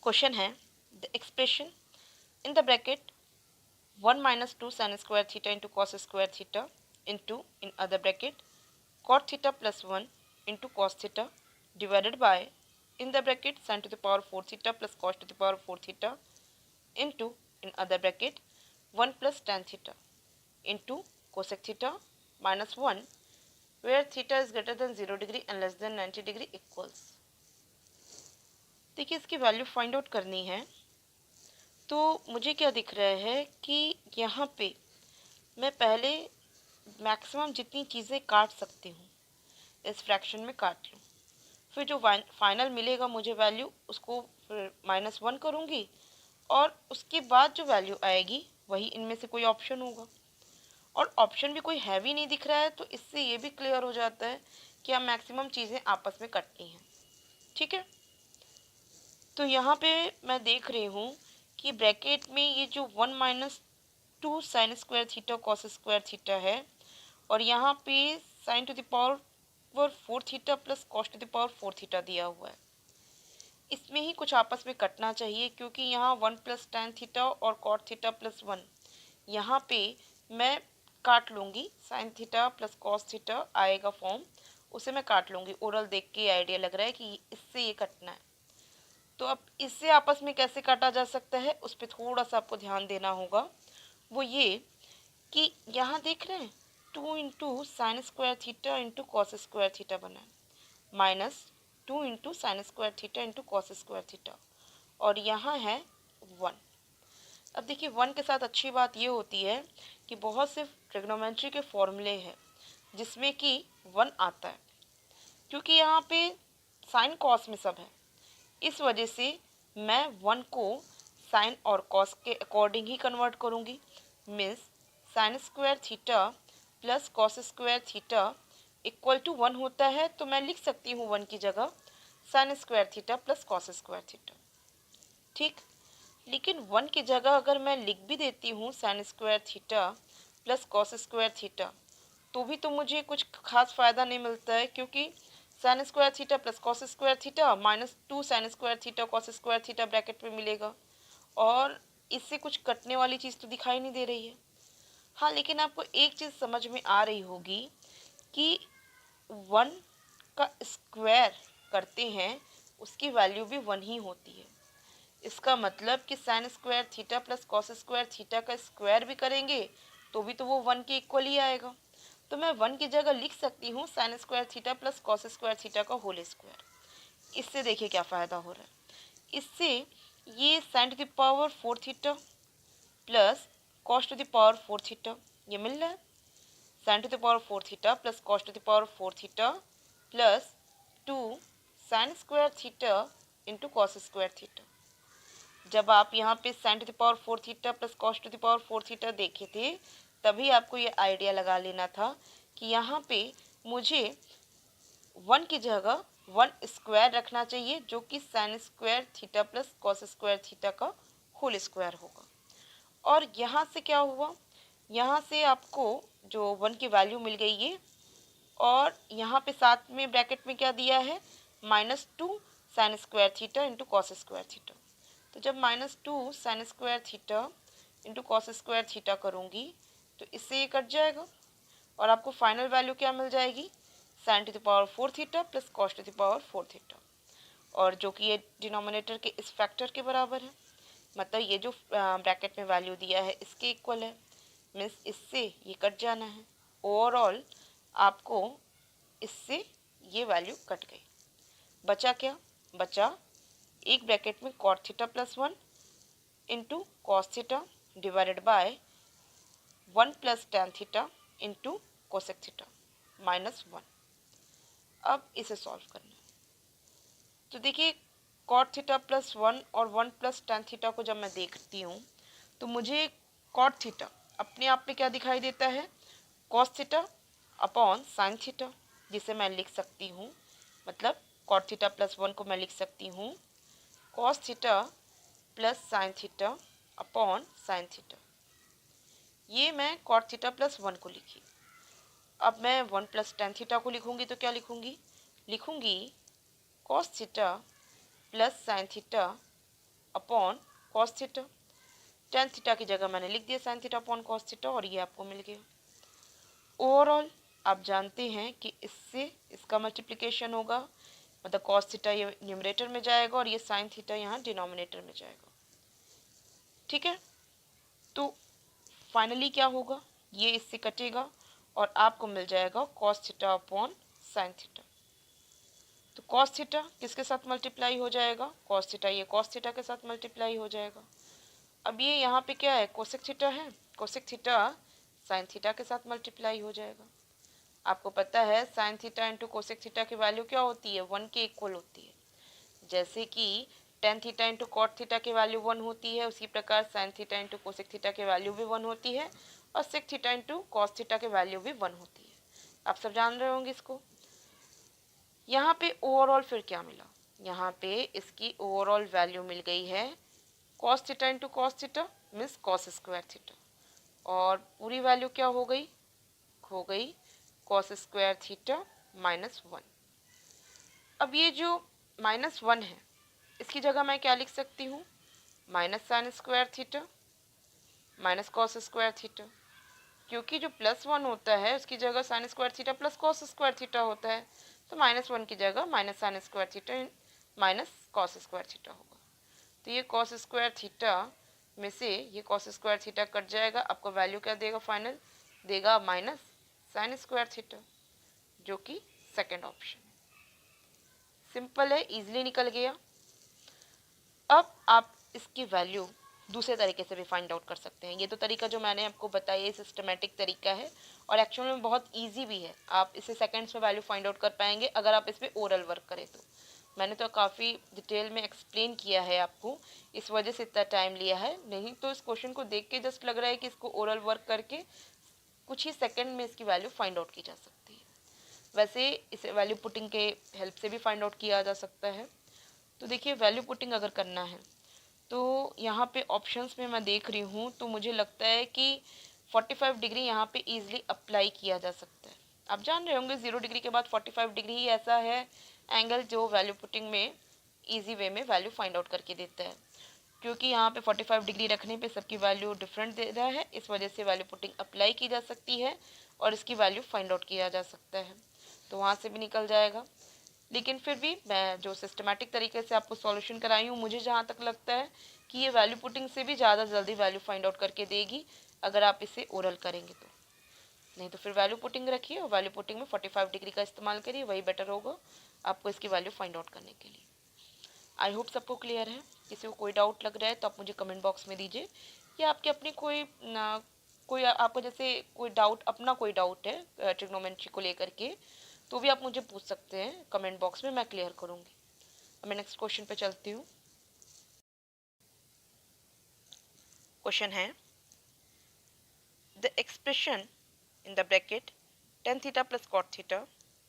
Question है the expression in the bracket 1 minus 2 sin square theta into cos square theta into in other bracket cot theta plus 1 into cos theta divided by in the bracket sin to the power 4 theta plus cos to the power 4 theta into in other bracket 1 plus tan theta into cosec theta minus 1 where theta is greater than 0 degree and less than 90 degree equals। देखिए इसकी value find out करनी है। तो मुझे क्या दिख रहा है कि यहाँ पे मैं पहले मैक्सिमम जितनी चीज़ें काट सकती हूँ इस फ्रैक्शन में काट लूँ, फिर जो फाइनल मिलेगा मुझे वैल्यू उसको फिर -1 करूँगी और उसके बाद जो वैल्यू आएगी वही इनमें से कोई ऑप्शन होगा। और ऑप्शन भी कोई हैवी नहीं दिख रहा है, तो इससे ये भी क्लियर हो जाता है कि हम मैक्सिमम चीज़ें आपस में कटनी हैं। ठीक है, तो यहाँ पे मैं देख रही हूँ कि ब्रैकेट में ये जो 1 minus 2 sign square theta cos square theta है और यहाँ पे sign to the power 4 theta plus cos two the power 4 theta दिया हुआ है। इसमें ही कुछ आपस में कटना चाहिए क्योंकि यहाँ 1 प्लस टैन थीटा और कॉट थीटा प्लस 1 यहाँ पे मैं काट लूँगी। Sine theta plus cos theta आएगा फॉर्म, उसे मैं काट लूँगी। ओरल देख के आइडिया लग रहा है कि इससे ये कटना है। तो अब इससे आपस में कैसे काटा जा सकता है उस पर थोड़ा सा आपको ध्यान देना होगा। वो ये कि यहाँ देख रहे हैं 2 into sine square theta into cos square theta बना है minus 2 into sine square theta into cos square theta और यहाँ है 1। अब देखिए 1 के साथ अच्छी बात ये होती है कि बहुत से ट्रिग्नोमेट्री के फॉर्मूले हैं जिसमें कि 1 आता है, क्योंकि यहाँ पे साइन कॉस में सब है। इस वजह से मैं 1 को साइन और कॉस के अकॉर्डिंग ही कन्वर्ट करूँगी। Means sine square theta plus cos square theta equal to 1 होता है, तो मैं लिख सकती हूँ 1 की जगह sign square theta plus cos square theta. ठीक, लेकिन 1 की जगह अगर मैं लिख भी देती हूँ sign square theta plus cos square theta तो भी तो मुझे कुछ खास फ़ायदा नहीं मिलता है, क्योंकि sign square theta plus cos square theta -2 sign square theta cos square theta bracket में मिलेगा और इससे कुछ कटने वाली चीज़ तो दिखाई नहीं दे रही है। हाँ, लेकिन आपको एक चीज़ समझ में आ रही होगी कि 1 का स्क्वायर करते हैं उसकी वैल्यू भी 1 ही होती है। इसका मतलब कि sign square theta plus cos square theta का स्क्वायर भी करेंगे तो भी तो वो 1 के इक्वल ही आएगा। तो मैं 1 की जगह लिख सकती हूँ sign square theta plus cos square theta का होल स्क्वायर। इससे देखिए क्या फ़ायदा हो रहा है। इससे ये sign to the power 4 theta plus cos two the power 4 theta ये मिल रहा है। Sign to the power 4 theta plus cos two the power 4 theta plus 2 sign square theta into cos square theta. जब आप यहाँ पे sign to the power 4 theta plus cos two the power 4 theta देखे थे तभी आपको ये आइडिया लगा लेना था कि यहाँ पे मुझे 1 की जगह 1 स्क्वायर रखना चाहिए जो कि sign square theta plus cos square theta का होल स्क्वायर होगा। और यहाँ से क्या हुआ, यहाँ से आपको जो 1 की वैल्यू मिल गई ये, और यहाँ पे साथ में ब्रैकेट में क्या दिया है -2 sign square theta into cos square theta. तो जब -2 sign square theta into cos square theta करूँगी तो इससे ये कट जाएगा और आपको फाइनल वैल्यू क्या मिल जाएगी sign to the power 4 theta plus cos two the power 4 theta, और जो कि ये डिनोमिनेटर के इस फैक्टर के बराबर है। मतलब ये जो ब्रैकेट में वैल्यू दिया है इसके इक्वल है। मीन्स इससे ये कट जाना है। ओवरऑल आपको इससे ये वैल्यू कट गई। बचा क्या, बचा एक ब्रैकेट में cot theta plus 1 into cos theta divided by 1 plus tan theta into cosec theta -1। अब इसे सॉल्व करना है। तो देखिए कॉट थीटा प्लस 1 और 1 प्लस टैन थीटा को जब मैं देखती हूँ तो मुझे कॉट थीटा अपने आप में क्या दिखाई देता है cos theta upon sine theta, जिसे मैं लिख सकती हूँ, मतलब कॉट थीटा प्लस 1 को मैं लिख सकती हूँ cos theta plus sine theta upon sine theta. ये मैं कॉट थीटा प्लस 1 को लिखी। अब मैं 1 प्लस टैन थीटा को लिखूंगी तो क्या लिखूंगी, लिखूंगी cos theta plus sine theta upon cos theta. Tan theta की जगह मैंने लिख दिया sine theta upon cos theta और ये आपको मिल गया। ओवरऑल आप जानते हैं कि इससे इसका मल्टीप्लिकेशन होगा, मतलब कॉस थीटा ये न्यूमरेटर में जाएगा और ये साइन थीटा यहाँ डिनोमिनेटर में जाएगा। ठीक है, तो फाइनली क्या होगा, ये इससे कटेगा और आपको मिल जाएगा cos theta upon sine theta. तो कॉस थीटा किसके साथ मल्टीप्लाई हो जाएगा, कॉस थीटा ये कॉस थीटा के साथ मल्टीप्लाई हो जाएगा। अब ये यहाँ पे क्या है, कोसेक थीटा है, कोसेक थीटा साइन थीटा के साथ मल्टीप्लाई हो जाएगा। आपको पता है sign theta into cosec theta की वैल्यू क्या होती है, 1 के इक्वल होती है। जैसे कि tan theta into cot theta की वैल्यू 1 होती है, उसी प्रकार sine theta into cosec theta की वैल्यू भी 1 होती है और sec theta into cos theta की वैल्यू भी 1 होती है। आप सब जान रहे होंगे इसको। यहाँ पे ओवरऑल फिर क्या मिला, यहाँ पे इसकी ओवरऑल वैल्यू मिल गई है cos theta into cos theta means cos square theta, और पूरी वैल्यू क्या हो गई कॉस स्क्वायर थीटा -1। अब ये जो -1 है इसकी जगह मैं क्या लिख सकती हूँ, minus sign square theta minus cos square theta, क्योंकि जो +1 होता है उसकी जगह sign square theta plus cos square theta होता है, तो -1 की जगह minus sign square theta minus cos square theta होगा। तो ये कॉस स्क्वायर थीटा में से ये कॉस स्क्वायर थीटा कट जाएगा, आपको वैल्यू क्या देगा, फाइनल देगा माइनस साइन स्क्वायर थीटा, जो कि सेकेंड ऑप्शन है। सिंपल है, इजीली निकल गया। अब आप इसकी वैल्यू दूसरे तरीके से भी फाइंड आउट कर सकते हैं। ये तो तरीका जो मैंने आपको बताया ये सिस्टमेटिक तरीका है और एक्चुअल में बहुत इजी भी है। आप इसे सेकंड्स में वैल्यू फाइंड आउट कर पाएंगे अगर आप इस पर ओरल वर्क करें तो। मैंने तो काफ़ी डिटेल में एक्सप्लेन किया है आपको, इस वजह से इतना टाइम लिया है, नहीं तो इस क्वेश्चन को देख के जस्ट लग रहा है कि इसको ओरल वर्क करके कुछ ही सेकेंड में इसकी वैल्यू फाइंड आउट की जा सकती है। वैसे इसे वैल्यू पुटिंग के हेल्प से भी फाइंड आउट किया जा सकता है। तो देखिए वैल्यू पुटिंग अगर करना है तो यहाँ पे ऑप्शंस में मैं देख रही हूँ तो मुझे लगता है कि 45 डिग्री यहाँ पे इजीली अप्लाई किया जा सकता है। आप जान रहे होंगे 0 डिग्री के बाद 45 डिग्री ही ऐसा है एंगल जो वैल्यू पुटिंग में इजी वे में वैल्यू फाइंड आउट करके देता है, क्योंकि यहाँ पे 45 डिग्री रखने पे सबकी वैल्यू डिफरेंट दे रहा है, इस वजह से वैल्यू पुटिंग अप्लाई की जा सकती है और इसकी वैल्यू फाइंड आउट किया जा सकता है, तो वहाँ से भी निकल जाएगा। लेकिन फिर भी मैं जो सिस्टमेटिक तरीके से आपको सॉल्यूशन कराई हूँ, मुझे जहाँ तक लगता है कि ये वैल्यू पुटिंग से भी ज़्यादा जल्दी वैल्यू फाइंड आउट करके देगी अगर आप इसे ओरल करेंगे तो। नहीं तो फिर वैल्यू पुटिंग रखिए और वैल्यू पुटिंग में 45 डिग्री का इस्तेमाल करिए, वही बेटर होगा आपको इसकी वैल्यू फाइंड आउट करने के लिए। आई होप सबको क्लियर है। किसी को कोई डाउट लग रहा है तो आप मुझे कमेंट बॉक्स में दीजिए, या आपके अपनी कोई आपको जैसे कोई डाउट अपना कोई डाउट है ट्रिग्नोमेट्री को लेकर के तो भी आप मुझे पूछ सकते हैं कमेंट बॉक्स में, मैं क्लियर करूँगी। अब मैं नेक्स्ट क्वेश्चन पे चलती हूँ। क्वेश्चन है the expression in the bracket tan theta plus cot theta